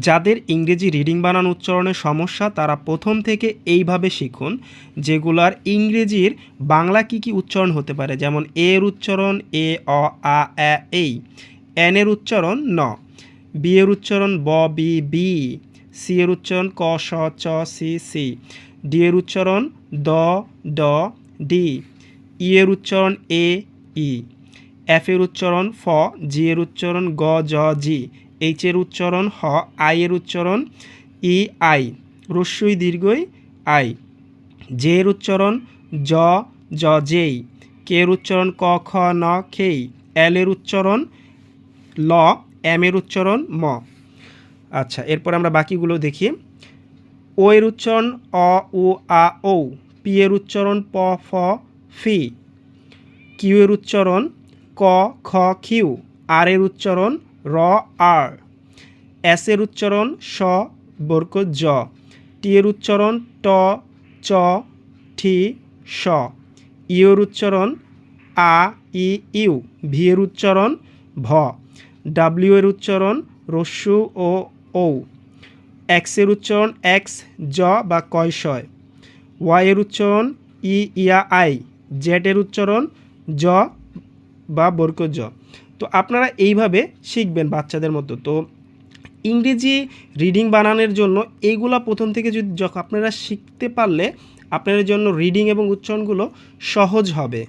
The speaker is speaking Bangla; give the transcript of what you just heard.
যাদের ইংরেজি রিডিং বানান উচ্চারণের সমস্যা তারা প্রথম থেকে এইভাবে শিখুন, যেগুলার ইংরেজির বাংলা কী কী উচ্চারণ হতে পারে। যেমন এর উচ্চারণ এ, অ, আ, এই। এন এর উচ্চারণ ন। বি এর উচ্চারণ ব, বি, বি। সি এর উচ্চারণ ক, স, চ, সি, সি। ডি এর উচ্চারণ দ, ড, ডি। ই এর উচ্চারণ এ, ই। এফ এর উচ্চারণ ফ। জি এর উচ্চারণ গ, জ, জি। এইচ এর উচ্চারণ হ। আই এর উচ্চারণ ই, আই। রস্যই দীর্ঘই আই। জে এর উচ্চারণ জ, জ, জেই। কে এর উচ্চারণ ক, খ, ন, খেই। এল এর উচ্চারণ ল। এম এর উচ্চারণ ম। আচ্ছা, এরপর আমরা বাকিগুলো দেখি। ও এর উচ্চারণ অ, উ, আ, ও। পি এর উচ্চারণ প, ফ, ফি। কিউ এর উচ্চারণ ক, খ, কিউ। আর এর উচ্চারণ র, আর। এস এর উচ্চারণ স, বর্গ জ। টি এর উচ্চারণ ট, চ, ঠি, স। ইউ এর উচ্চারণ আ, ই, ইউ। ভি এর উচ্চারণ ভ। ডাব্লিউ এর উচ্চারণ রস্যু ও ঔ। এক্স এর উচ্চারণ এক্স, জ বা কয় শয়। ওয়াই এর উচ্চারণ ই, ইয়া, আই। জেড এর উচ্চারণ জ বা বর্গ জ। তো আপনারা এইভাবে শিখবেন বাচ্চাদের মতো। তো ইংরেজি রিডিং বানানোর জন্য এইগুলা প্রথম থেকে যদি আপনারা শিখতে পারলে আপনাদের জন্য রিডিং এবং উচ্চারণগুলো সহজ হবে।